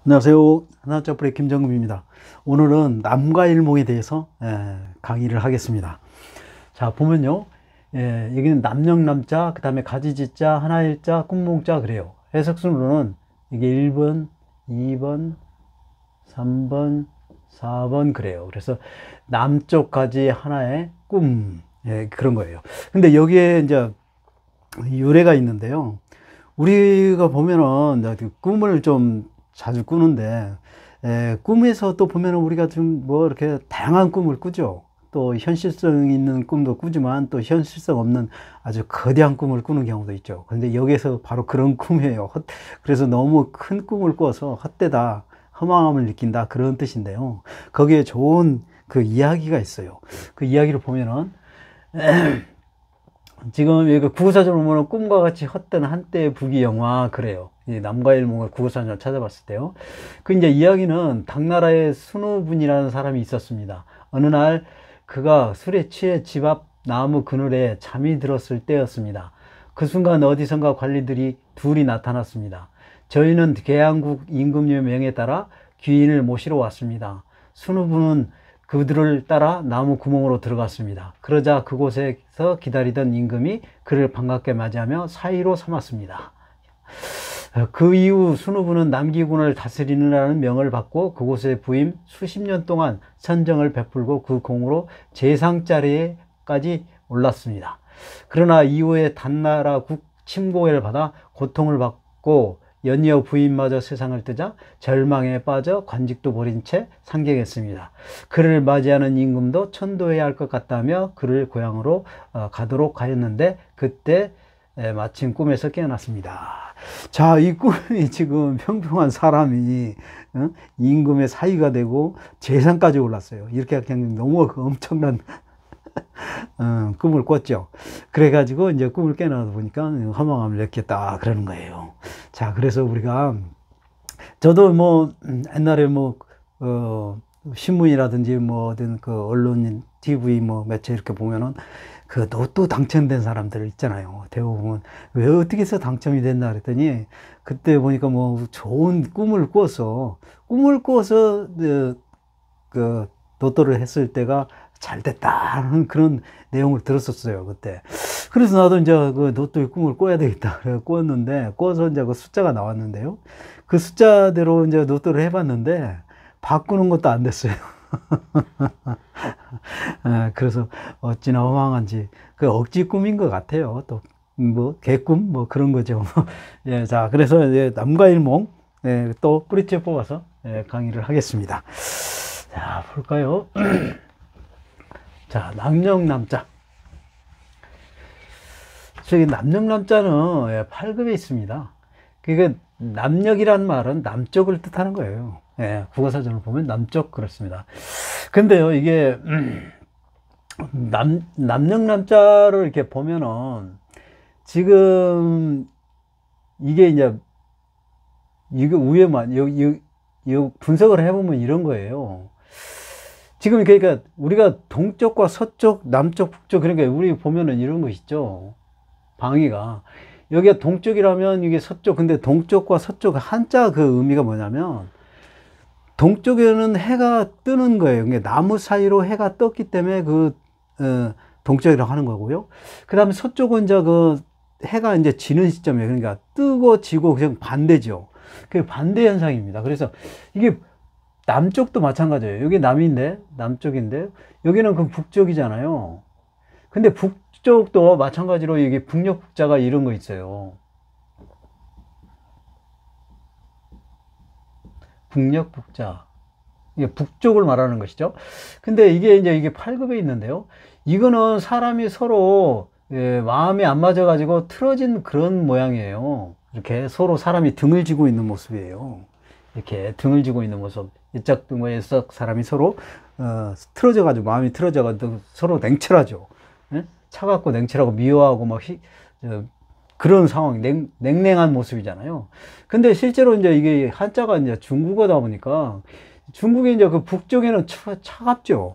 안녕하세요. 하나짜프의 김정금입니다. 오늘은 남과 일몽에 대해서 강의를 하겠습니다. 자, 보면요. 여기는 남령남자, 그 다음에 가지지자, 하나일자, 꿈몽자 그래요. 해석순으로는 이게 1번, 2번, 3번, 4번 그래요. 그래서 남쪽 가지 하나의 꿈, 그런 거예요. 근데 여기에 이제 유래가 있는데요. 우리가 보면은 꿈을 좀 자주 꾸는데, 꿈에서 또 보면은 우리가 좀 뭐 이렇게 다양한 꿈을 꾸죠. 또 현실성 있는 꿈도 꾸지만 또 현실성 없는 아주 거대한 꿈을 꾸는 경우도 있죠. 근데 여기서 바로 그런 꿈이에요. 그래서 너무 큰 꿈을 꿔서 헛되다, 허망함을 느낀다, 그런 뜻인데요. 거기에 좋은 그 이야기가 있어요. 그 이야기를 보면은 지금 여기 국어사전을 보면 꿈과 같이 헛된 한때의 부귀영화 그래요. 이 남과 일몽을 국어사전을 찾아봤을 때요. 그 이제 이야기는 당나라에 순우분이라는 사람이 있었습니다. 어느 날 그가 술에 취해 집 앞 나무 그늘에 잠이 들었을 때였습니다. 그 순간 어디선가 관리들이 둘이 나타났습니다. 저희는 계양국 임금님의 명에 따라 귀인을 모시러 왔습니다. 순우분은 그들을 따라 나무 구멍으로 들어갔습니다. 그러자 그곳에서 기다리던 임금이 그를 반갑게 맞이하며 사위로 삼았습니다. 그 이후 순우부는 남기군을 다스리느라는 명을 받고 그곳에 부임 수십 년 동안 선정을 베풀고 그 공으로 재상 자리에까지 올랐습니다. 그러나 이후에 단나라국 침공을 받아 고통을 받고 연이어 부인마저 세상을 뜨자 절망에 빠져 관직도 버린 채 상경했습니다. 그를 맞이하는 임금도 천도해야 할 것 같다며 그를 고향으로 가도록 하였는데 그때 마침 꿈에서 깨어났습니다. 자, 이 꿈이 지금 평평한 사람이 임금의 사위가 되고 재상까지 올랐어요. 이렇게 그냥 너무 엄청난 꿈을 꿨죠. 그래가지고 이제 꿈을 깨어나다 보니까 허망함을 느꼈다 그러는 거예요. 자, 그래서 우리가 저도 뭐 옛날에 뭐 신문이라든지 뭐 어떤 그 언론인 TV 뭐 매체 이렇게 보면은 그 로또 당첨된 사람들 있잖아요. 대부분 왜 어떻게 해서 당첨이 됐나 그랬더니 그때 보니까 뭐 좋은 꿈을 꿔서 그 로또를 했을 때가 잘 됐다는 그런 내용을 들었었어요, 그때. 그래서 나도 이제 그 로또의 꿈을 꿔야 되겠다. 그래서 꿨는데, 꿔서 이제 그 숫자가 나왔는데요. 그 숫자대로 이제 로또를 해봤는데, 바꾸는 것도 안 됐어요. 그래서 어찌나 허망한지, 그 억지 꿈인 것 같아요. 또, 뭐, 개꿈? 뭐 그런 거죠. 예, 자, 그래서 이제 남과 일몽, 또 뿌리째 뽑아서 강의를 하겠습니다. 자, 볼까요? 자, 남령남자. 저기 남령남자는 8급에 있습니다. 그러니까 남력이란 말은 남쪽을 뜻하는 거예요. 국어사전을 보면 남쪽 그렇습니다. 근데요, 이게 남령남자를 이렇게 보면은 지금 이게 이제 이게 위에만 요 분석을 해보면 이런 거예요. 지금 그러니까 우리가 동쪽과 서쪽, 남쪽, 북쪽 그러니까 우리 보면은 이런 거 있죠. 방위가 여기가 동쪽이라면 이게 서쪽. 근데 동쪽과 서쪽 한자 그 의미가 뭐냐면 동쪽에는 해가 뜨는 거예요. 그러니까 나무 사이로 해가 떴기 때문에 동쪽이라고 하는 거고요. 그 다음에 서쪽은 이제 그 해가 이제 지는 시점이에요. 그러니까 뜨고 지고 그냥 반대죠. 그 반대 현상입니다. 그래서 이게 남쪽도 마찬가지예요. 여기 남인데, 남쪽인데, 여기는 그 북쪽이잖아요. 근데 북쪽도 마찬가지로 여기 북녘북자가 이런 거 있어요. 북녘북자. 이게 북쪽을 말하는 것이죠. 근데 이게 8급에 있는데요. 이거는 사람이 서로 마음이 안 맞아가지고 틀어진 그런 모양이에요. 이렇게 서로 사람이 등을 지고 있는 모습이에요. 이렇게 등을 지고 있는 모습. 이쪽 등에서 사람이 서로 틀어져가지고 마음이 틀어져가지고 서로 냉철하죠. 차갑고 냉철하고 미워하고 막 그런 상황, 냉랭한 모습이잖아요. 근데 실제로 이제 이게 한자가 이제 중국어다 보니까 중국의 이제 그 북쪽에는 차갑죠.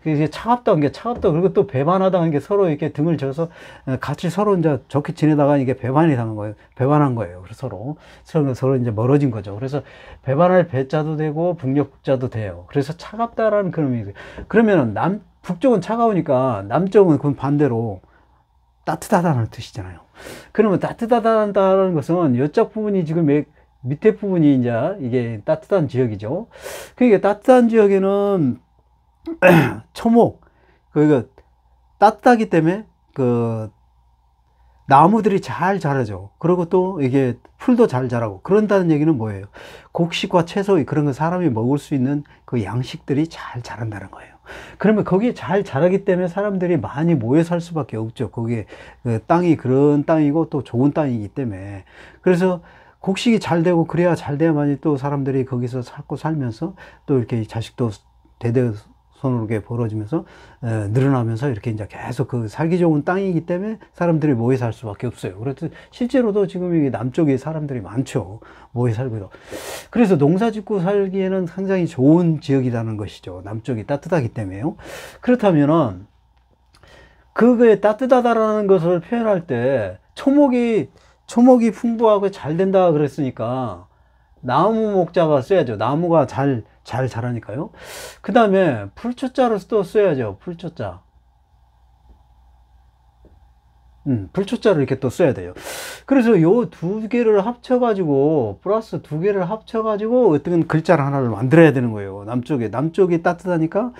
그게 차갑다는 게 차갑다. 그리고 또 배반하다는 게 서로 이렇게 등을 져서 같이 서로 이제 좋게 지내다가 이게 배반이 당한 거예요. 배반한 거예요. 그래서 서로 이제 멀어진 거죠. 그래서 배반할 배자도 되고 북녘자도 돼요. 그래서 차갑다라는 그런 의미. 그러면은 북쪽은 차가우니까 남쪽은 그 반대로 따뜻하다는 뜻이잖아요. 그러면 따뜻하다는 것은 이쪽 부분이 지금 밑에 부분이 이제 이게 따뜻한 지역이죠. 그러니까 따뜻한 지역에는 초목, 따뜻하기 때문에 나무들이 잘 자라죠. 그리고 또 이게 풀도 잘 자라고. 그런다는 얘기는 뭐예요? 곡식과 채소, 그런 거 사람이 먹을 수 있는 그 양식들이 잘 자란다는 거예요. 그러면 거기에 잘 자라기 때문에 사람들이 많이 모여 살 수밖에 없죠. 거기에 땅이 그런 땅이고 또 좋은 땅이기 때문에. 그래서 곡식이 잘 되고 그래야 잘 돼야만이 또 사람들이 거기서 살면서 또 이렇게 자식도 대대손으로 이렇게 벌어지면서 늘어나면서 이렇게 이제 계속 그 살기 좋은 땅이기 때문에 사람들이 모여 살 수밖에 없어요. 그래서 실제로도 지금 이 남쪽에 사람들이 많죠. 모여 살고요. 그래서 농사 짓고 살기에는 상당히 좋은 지역이라는 것이죠. 남쪽이 따뜻하기 때문에요. 그렇다면은 그게 따뜻하다라는 것을 표현할 때 초목이 풍부하고 잘 된다 그랬으니까 나무 목자가 써야죠. 나무가 잘 자라니까요. 그 다음에 풀초자를 또 써야죠. 풀초자. 풀초자를 이렇게 또 써야 돼요. 그래서 요 두 개를 합쳐가지고, 플러스 두 개를 합쳐가지고 어떤 글자를 하나를 만들어야 되는 거예요. 남쪽이 따뜻하니까,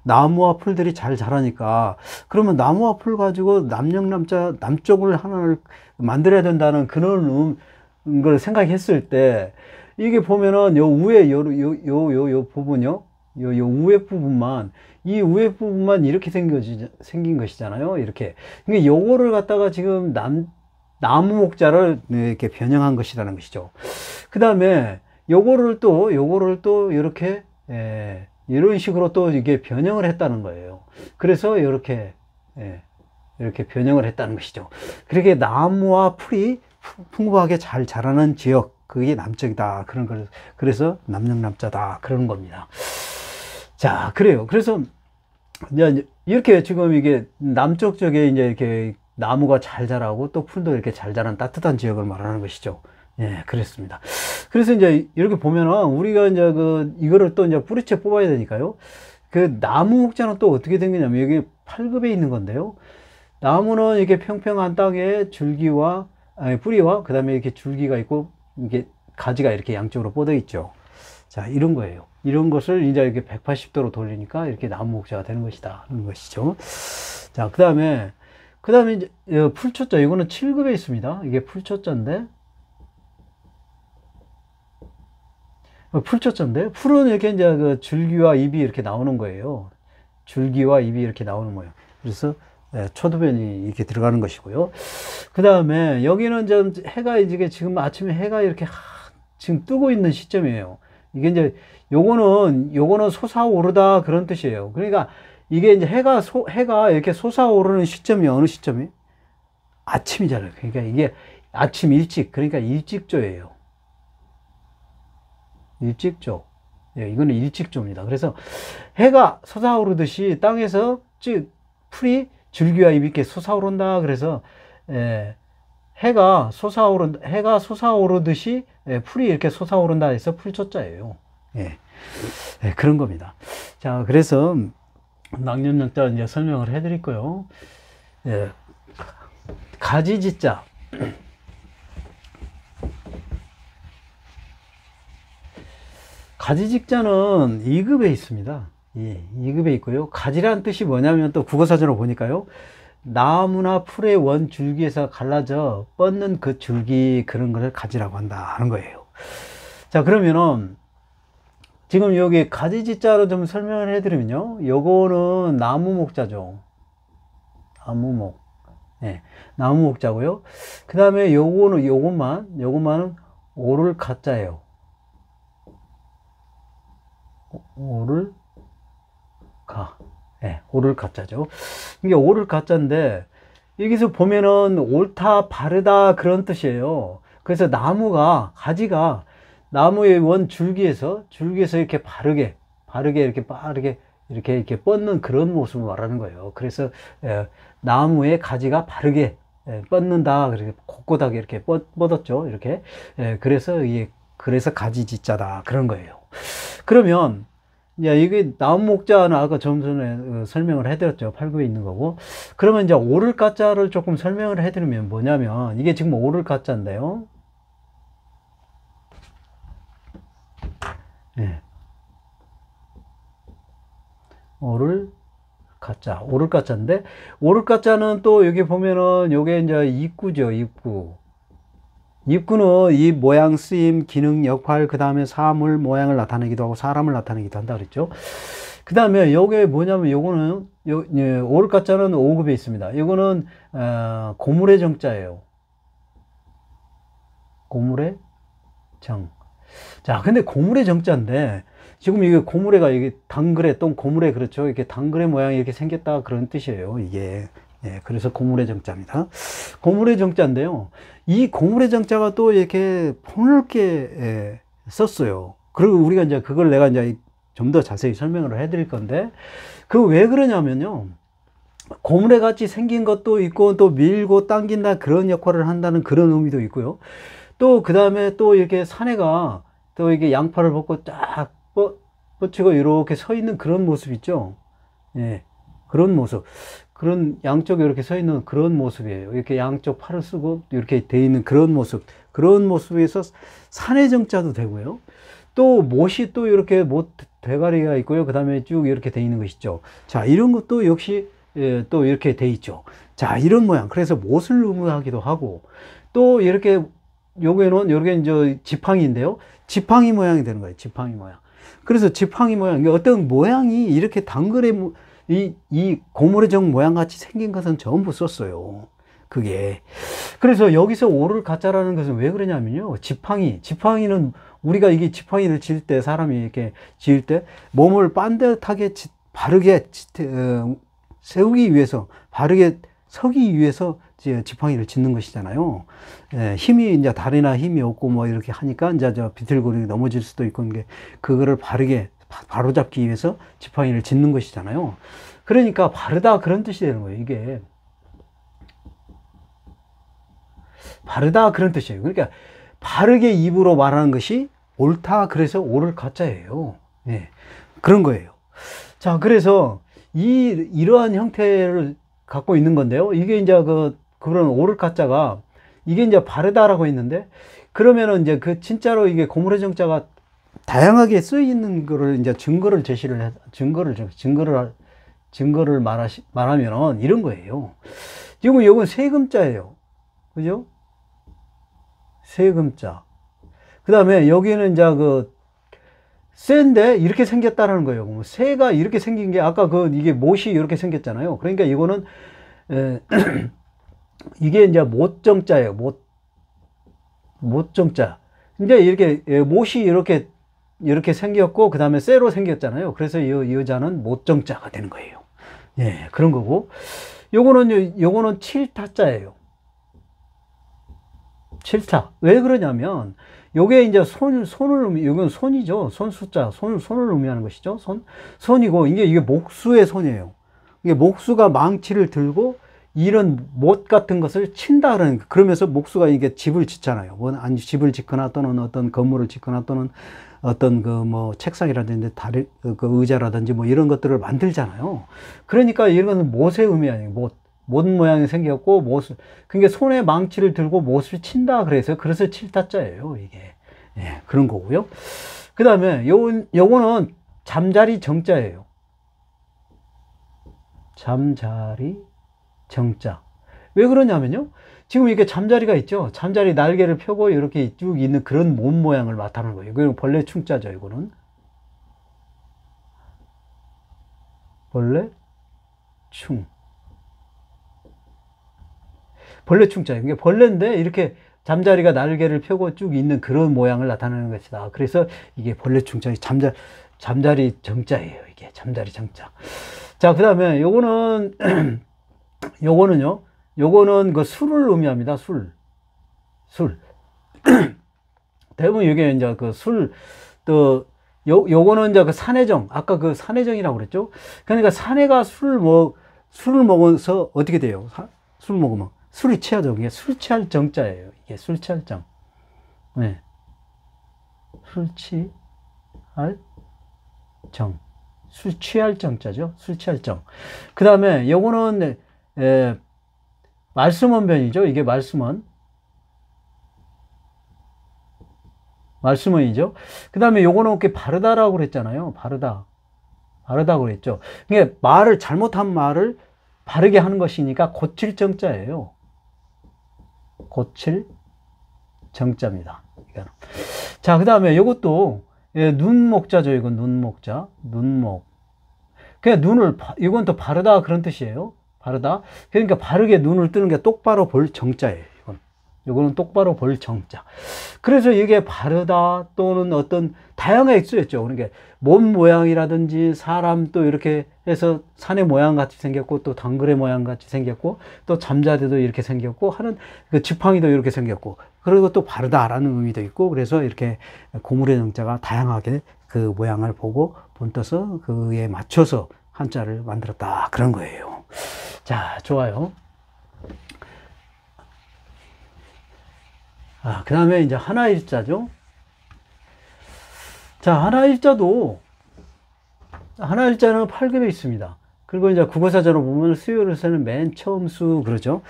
나무와 풀들이 잘 자라니까. 그러면 나무와 풀 가지고 남쪽을 하나를 만들어야 된다는 그런 걸 생각했을 때, 이게 보면은 요 위에 요 부분요. 요 위에 부분만, 이 위에 부분만 이렇게 생긴 것이잖아요. 이렇게. 그러니까 요거를 갖다가 지금 나무 목자를 이렇게 변형한 것이라는 것이죠. 그 다음에 요거를 또 이렇게, 이런 식으로 또 이게 변형을 했다는 거예요. 그래서 이렇게 변형을 했다는 것이죠. 그렇게 나무와 풀이 풍부하게 잘 자라는 지역, 그게 남쪽이다. 그런 걸, 그래서 남녘남자다. 그러는 겁니다. 자, 그래요. 그래서 이제 이렇게 지금 이게 남쪽 쪽에 이제 이렇게 나무가 잘 자라고 또 풀도 이렇게 잘 자라는 따뜻한 지역을 말하는 것이죠. 예, 그랬습니다. 그래서 이제 이렇게 보면은 우리가 이제 이거를 또 이제 뿌리채 뽑아야 되니까요. 그 나무 목자는 또 어떻게 된 거냐면 여기 8급에 있는 건데요. 나무는 이렇게 평평한 땅에 뿌리와 그 다음에 이렇게 줄기가 있고 이게 가지가 이렇게 양쪽으로 뻗어 있죠. 자, 이런 거예요. 이런 것을 이제 이렇게 180도로 돌리니까 이렇게 나무 목자가 되는 것이다. 하는 것이죠. 자, 그 다음에 이제 풀초자. 이거는 7급에 있습니다. 이게 풀초자인데. 풀은 이렇게 이제 그 줄기와 잎이 이렇게 나오는 거예요. 줄기와 잎이 이렇게 나오는 거예요. 그래서 초두변이 이렇게 들어가는 것이고요. 그 다음에 여기는 좀 해가 이제 지금 아침에 해가 이렇게 지금 뜨고 있는 시점이에요. 이게 이제 요거는 솟아오르다 그런 뜻이에요. 그러니까 이게 이제 해가 이렇게 솟아오르는 시점이 어느 시점이? 아침이잖아요. 그러니까 이게 아침 일찍, 그러니까 일찍조예요. 일찍조. 예, 이거는 일찍조입니다. 그래서 해가 솟아오르듯이 땅에서 풀이 줄기와 잎이 이렇게 솟아오른다. 그래서 해가 솟아오르듯이 풀이 이렇게 솟아오른다 해서 풀초자예요. 예. 예, 그런 겁니다. 자, 그래서 낙념역자 이제 설명을 해드릴 거요. 예. 가지지자. 가지직자는 2급에 있습니다. 예, 2급에 있고요. 가지라는 뜻이 뭐냐면 또 국어사전을 보니까요. 나무나 풀의 원 줄기에서 갈라져 뻗는 그 줄기, 그런 것을 가지라고 한다 하는 거예요. 자, 그러면은 지금 여기 가지지자로 좀 설명을 해드리면요. 요거는 나무 목자죠. 나무목. 예, 나무 목자고요. 그 다음에 요것만은 오를 가자예요. 오를 가. 예, 오를 가자죠. 이게 오를 가자인데, 여기서 보면은 옳다, 바르다, 그런 뜻이에요. 그래서 가지가 나무의 원 줄기에서 이렇게 바르게 이렇게 뻗는 그런 모습을 말하는 거예요. 그래서 나무의 가지가 바르게 뻗는다. 그렇게 곳곳하게 이렇게 뻗었죠. 이렇게. 그래서 가지지자다. 그런 거예요. 그러면 이게 나무 목자는 아까 좀 전에 설명을 해드렸죠. 팔굽에 있는 거고. 그러면 이제 오를 가자를 조금 설명을 해드리면 뭐냐면, 이게 지금 오를 가자인데요. 네. 오를 가자인데, 오를 가자는 또 여기 보면은 요게 이제 입구죠. 입구는 이 모양, 쓰임, 기능, 역할, 그 다음에 사물 모양을 나타내기도 하고 사람을 나타내기도 한다 그랬죠. 그 다음에 요게 뭐냐면 요거는 오를 가자는 5급에 있습니다. 이거는 고물의 정자예요. 고물의 정. 자, 근데 고물의 정자인데 지금 이게 고물회가 이게 당그레 또 고물회, 그렇죠. 이렇게 당그레 모양이 이렇게 생겼다 그런 뜻이에요. 이게. 그래서 고물의 정자입니다. 고물의 정자인데요. 이 고물의 정자가 또 이렇게 폭넓게 썼어요. 그리고 우리가 이제 그걸 내가 이제 좀 더 자세히 설명을 해드릴 건데, 그 왜 그러냐면요. 고물회 같이 생긴 것도 있고, 또 밀고 당긴다 그런 역할을 한다는 그런 의미도 있고요. 또 그 다음에 또 이렇게 사내가 또 이게 양팔을 벗고 쫙 뻗치고 이렇게 서 있는 그런 모습 있죠. 그런 모습. 그런 양쪽에 이렇게 서 있는 그런 모습이에요. 이렇게 양쪽 팔을 쓰고 이렇게 돼 있는 그런 모습. 그런 모습에서 산의 정자도 되고요. 또 못이 또 이렇게 못 대가리가 있고요. 그 다음에 쭉 이렇게 돼 있는 것이죠. 자, 이런 것도 역시 또 이렇게 돼 있죠. 자, 이런 모양. 그래서 못을 의미하기도 하고, 또 이렇게 요게 이제 지팡이인데요. 지팡이 모양이 되는 거예요. 지팡이 모양. 그래서 지팡이 모양, 어떤 모양이 이렇게 당근의 이 고무래정 모양 같이 생긴 것은 전부 썼어요. 그게. 그래서 여기서 오를 가짜라는 것은 왜 그러냐면요. 지팡이는 우리가 이게 지팡이를 질 때, 사람이 이렇게 지을 때 몸을 반듯하게 바르게 세우기 위해서, 바르게 서기 위해서 지팡이를 짓는 것이잖아요. 힘이 이제 다리나 힘이 없고 뭐 이렇게 하니까 이제 비틀거리고 넘어질 수도 있고, 그거를 바르게 바로잡기 위해서 지팡이를 짓는 것이잖아요. 그러니까 바르다 그런 뜻이 되는 거예요. 이게 바르다 그런 뜻이에요. 그러니까 바르게 입으로 말하는 것이 옳다. 그래서 오를 가짜예요. 그런 거예요. 자, 그래서 이러한 형태를 갖고 있는 건데요. 이게 이제 그런 오를 가짜가 이게 이제 바르다라고 했는데, 그러면은 이제 진짜로 이게 고물의 정자가 다양하게 쓰이는 거를 이제 증거를 말하면은 이런 거예요. 지금 이건 세금자예요. 그죠? 세금자. 그 다음에 여기는 이제 새인데 이렇게 생겼다는 거예요. 새가 이렇게 생긴 게 아까 이게 못이 이렇게 생겼잖아요. 그러니까 이거는 이게 이제 못정자예요. 못정자. 이제 이렇게 못이 이렇게 생겼고, 그 다음에 쇠로 생겼잖아요. 그래서 이 여자는 못정자가 되는 거예요. 그런 거고. 요거는 7타자예요. 7타. 왜 그러냐면, 요게 이제 이건 손이죠. 손수자. 손을 의미하는 것이죠. 손이고, 이게 목수의 손이에요. 이게 목수가 망치를 들고, 이런 못 같은 것을 친다 그러면서 목수가 이게 집을 짓잖아요. 집을 짓거나 또는 어떤 건물을 짓거나 또는 어떤 책상이라든지 의자라든지 뭐 이런 것들을 만들잖아요. 그러니까 이런 못의 의미 아니에요. 못 모양이 생겼고, 그러니까 손에 망치를 들고 못을 친다. 그래서 칠타자예요, 이게. 그런 거고요. 그 다음에 요거는 잠자리 정자예요. 잠자리 정자. 왜 그러냐면요. 지금 이렇게 잠자리가 있죠. 잠자리 날개를 펴고 이렇게 쭉 있는 그런 몸 모양을 나타내는 거예요. 이거는 벌레 충자죠. 이거는 벌레 충자. 이게 벌레인데 이렇게 잠자리가 날개를 펴고 쭉 있는 그런 모양을 나타내는 것이다. 그래서 이게 벌레 충자, 잠자리 정자예요. 이게 잠자리 정자. 자, 그 다음에 요거는 술을 의미합니다. 술. 대부분 이게 이제 술, 또 요거는 이제 그 산해정, 아까 그 산해정이라고 그랬죠? 그러니까 산해가 술을 먹어서 어떻게 돼요? 술 먹으면 술이 취하죠. 이게 술 취할 정자예요. 이게 술 취할 정. 네. 술 취할 정. 술 취할 정자죠. 술 취할 정. 그 다음에 요거는, 말수문변이죠. 이게 말수문이죠. 그 다음에 요거는 이렇게 바르다라고 그랬잖아요. 바르다고 그랬죠. 이게 잘못한 말을 바르게 하는 것이니까 고칠 정자예요. 고칠 정자입니다. 자, 그 다음에 요것도, 눈목자죠. 이건 눈목자. 눈목. 그냥 이건 또 바르다 그런 뜻이에요. 바르다. 그러니까 바르게 눈을 뜨는 게 똑바로 볼 정자예요. 요거는 똑바로 볼 정자. 그래서 이게 바르다 또는 어떤 다양하게 쓰였죠. 그러니까 몸 모양이라든지 사람 또 이렇게 해서 산의 모양 같이 생겼고 또 당글의 모양 같이 생겼고 또 잠자리도 이렇게 생겼고 하는 그 지팡이도 이렇게 생겼고 그리고 또 바르다라는 의미도 있고 그래서 이렇게 고물의 정자가 다양하게 그 모양을 보고 본떠서 그에 맞춰서 한자를 만들었다 그런 거예요. 자, 좋아요. 그 다음에 이제 하나일자죠. 자, 하나일자는 8급에 있습니다. 그리고 이제 국어사전으로 보면 수요일에서는 맨 처음 수 그러죠.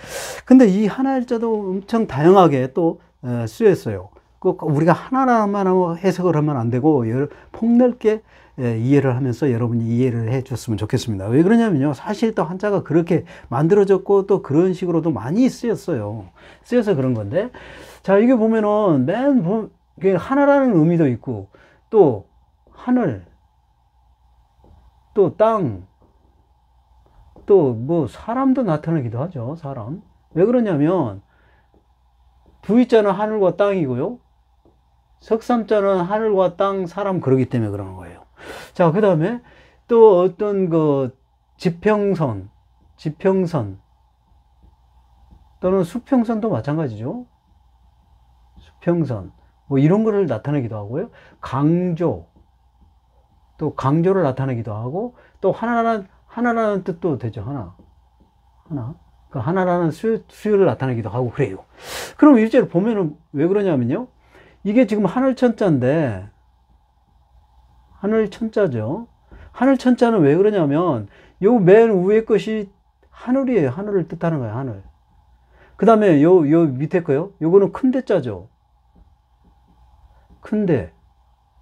근데 이 하나일자도 엄청 다양하게 또 쓰였어요. 우리가 하나만 해석을 하면 안 되고 폭넓게 이해를 하면서 여러분이 이해를 해 줬으면 좋겠습니다. 왜 그러냐면요. 사실 또 한자가 그렇게 만들어졌고 또 그런 식으로도 많이 쓰여서 그런 건데 자, 이게 보면은 하나라는 의미도 있고 또 하늘 또 땅 또 뭐 사람도 나타나기도 하죠. 사람. 왜 그러냐면 부의자는 하늘과 땅이고요. 석삼자는 하늘과 땅, 사람 그러기 때문에 그러는 거예요. 자, 그 다음에 또 어떤 지평선 또는 수평선도 마찬가지죠. 수평선 뭐 이런 거를 나타내기도 하고요. 또 강조를 나타내기도 하고 또 하나라는 뜻도 되죠. 하나. 그 하나라는 수요를 나타내기도 하고 그래요. 그럼 일제를 보면은 왜 그러냐면요. 이게 지금 하늘천자인데 하늘천자죠. 하늘천자는 왜 그러냐면 요 맨 위에 것이 하늘이에요. 하늘을 뜻하는 거예요. 하늘. 그 다음에 요 밑에 거요. 요거는 큰대자죠. 큰대.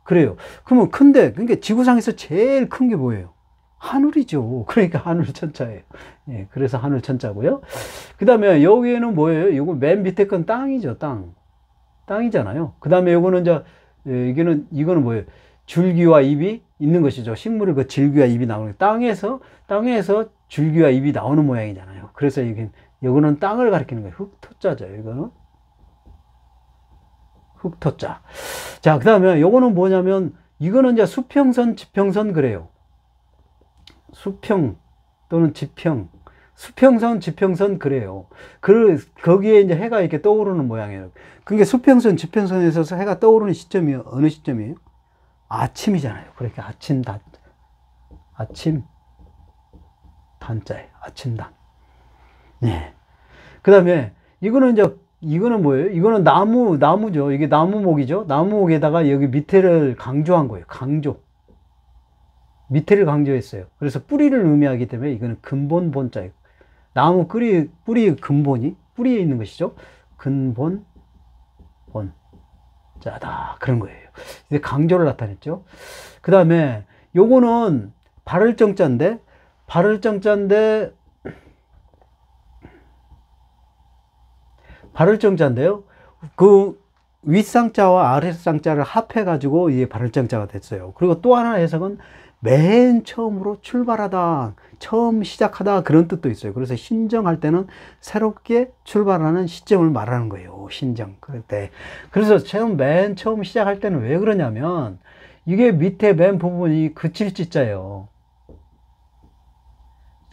그래요. 그러면 그러니까 지구상에서 제일 큰 게 뭐예요? 하늘이죠. 그러니까 하늘천자예요. 예, 그래서 하늘천자고요. 그 다음에 여기에는 뭐예요? 요거 맨 밑에 건 땅이죠. 땅이잖아요. 그 다음에 요거는 이거는 뭐예요? 줄기와 잎이 있는 것이죠. 식물의 그 줄기와 잎이 나오는 땅에서 줄기와 잎이 나오는 모양이잖아요. 그래서 이거는 땅을 가리키는 거예요. 흙토자죠. 이거는 흙토자. 자, 그 다음에 요거는 뭐냐면 이거는 이제 수평선, 지평선 그래요. 수평 또는 지평. 수평선, 지평선 그래요. 거기에 이제 해가 이렇게 떠오르는 모양이에요. 그러니까 수평선, 지평선에서 해가 떠오르는 시점이 어느 시점이에요? 아침이잖아요. 그러니까 아침 단자예요. 아침단. 네. 그 다음에 이거는 뭐예요? 이거는 나무죠. 이게 나무목이죠. 나무목에다가 여기 밑에를 강조한 거예요. 밑에를 강조했어요. 그래서 뿌리를 의미하기 때문에 이거는 근본본자예요. 나무 뿌리 근본이 뿌리에 있는 것이죠. 근본 본자다 그런 거예요. 이제 강조를 나타냈죠. 그 다음에 요거는 발을정자인데 발을정자인데요. 그 윗상자와 아랫상자를 합해가지고 이게 발을정자가 됐어요. 그리고 또 하나 해석은 맨 처음으로 출발하다, 처음 시작하다 그런 뜻도 있어요. 그래서 신정할 때는 새롭게 출발하는 시점을 말하는 거예요. 신정. 그럴 때. 그래서 맨 처음 시작할 때는 왜 그러냐면 이게 밑에 맨 부분이 그칠지자예요.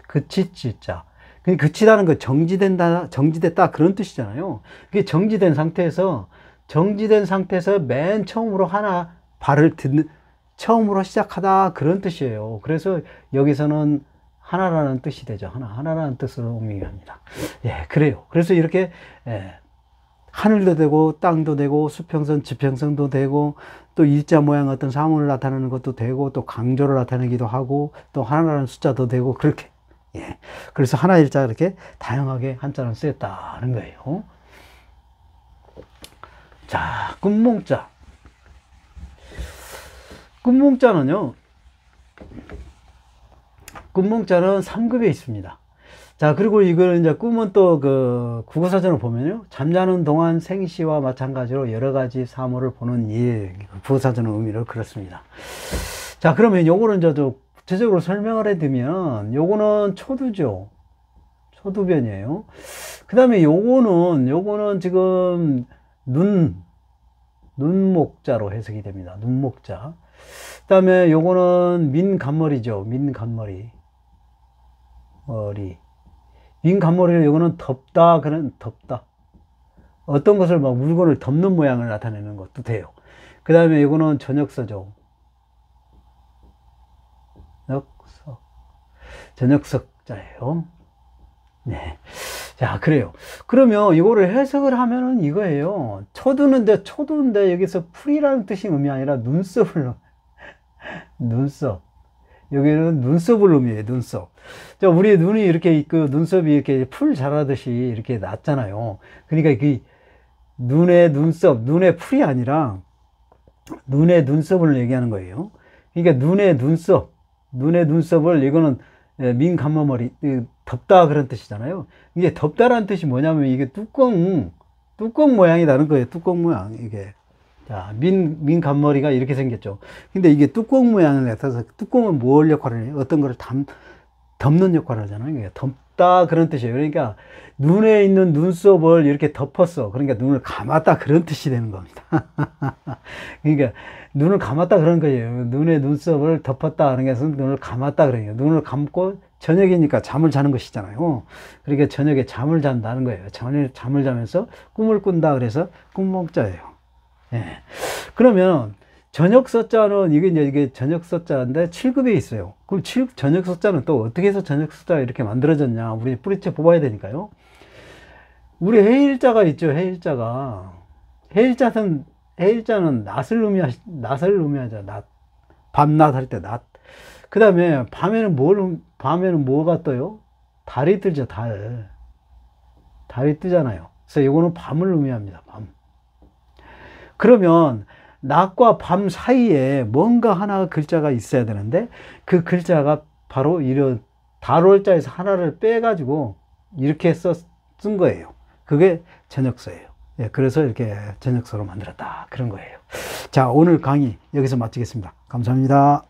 그치지자. 그치다는 거 정지됐다 그런 뜻이잖아요. 그게 정지된 상태에서 맨 처음으로 발을 처음으로 시작하다 그런 뜻이에요. 그래서 여기서는 하나라는 뜻이 되죠. 하나라는 뜻으로 의미합니다. 예, 그래요. 그래서 이렇게 하늘도 되고 땅도 되고 수평선, 지평선도 되고 또 일자 모양 어떤 사물을 나타내는 것도 되고 또 강조를 나타내기도 하고 또 하나라는 숫자도 되고 그렇게. 예. 그래서 하나 일자 이렇게 다양하게 한자를 쓰였다는 거예요. 자, 끝몽자. 끝몽자는요, 끝몽자는 3급에 있습니다. 자, 그리고 이거는 이제 꿈은 또 그 국어사전을 보면요, 잠자는 동안 생시와 마찬가지로 여러 가지 사물을 보는 일, 국어사전의 의미를 그렇습니다. 자, 그러면 요거는 이제 좀 구체적으로 설명을 해드리면, 요거는 초두죠. 초두변이에요. 그 다음에 요거는 지금 눈목자로 해석이 됩니다. 눈목자. 그 다음에 요거는 민간머리죠. 민간머리. 민간머리를 요거는 덮다. 어떤 것을 막 물건을 덮는 모양을 나타내는 것도 돼요. 그 다음에 요거는 전역서죠. 전역석자예요. 네. 자, 그래요. 그러면 이거를 해석을 하면은 이거예요. 초두인데 여기서 풀이라는 뜻이 의미 아니라 눈썹을, 눈썹. 여기는 눈썹을 의미해요, 눈썹. 자, 우리의 눈이 이렇게, 눈썹이 이렇게 풀 자라듯이 이렇게 났잖아요. 그러니까 눈의 눈썹, 눈의 풀이 아니라 눈의 눈썹을 얘기하는 거예요. 그러니까 눈의 눈썹을 이거는 민감머머리, 덮다 그런 뜻이잖아요. 이게 덮다라는 뜻이 뭐냐면 이게 뚜껑 모양이 다른 거예요. 뚜껑 모양, 이게. 자, 민간머리가 이렇게 생겼죠. 근데 이게 뚜껑 모양을 나타내서 뚜껑은 뭘 역할을 해요? 어떤 거를 덮는 역할을 하잖아요. 그러니까 덮다 그런 뜻이에요. 그러니까 눈에 있는 눈썹을 이렇게 덮었어. 그러니까 눈을 감았다 그런 뜻이 되는 겁니다. 그러니까 눈을 감았다 그런 거예요. 눈에 눈썹을 덮었다 하는 것은 눈을 감았다 그래요. 눈을 감고 저녁이니까 잠을 자는 것이잖아요. 그러니까 저녁에 잠을 잔다는 거예요. 잠을 자면서 꿈을 꾼다 그래서 꿈몽자예요. 예. 그러면 전역서자는 이게 전역서자인데 7급에 있어요. 그럼 전역서자는 또 어떻게 해서 전역서자가 이렇게 만들어졌냐? 우리 뿌리째 뽑아야 되니까요. 우리 해일자가 있죠. 해일자는 낮을 의미하죠. 낮. 밤낮 할 때 낮. 그 다음에 밤에는 뭐가 떠요? 달이 뜨죠. 달이 뜨잖아요. 그래서 이거는 밤을 의미합니다. 밤. 그러면 낮과 밤 사이에 뭔가 하나 글자가 있어야 되는데 그 글자가 바로 이런 달월자에서 하나를 빼가지고 이렇게 쓴 거예요. 그게 전역서예요. 예, 그래서 이렇게 전역서로 만들었다 그런 거예요. 자, 오늘 강의 여기서 마치겠습니다. 감사합니다.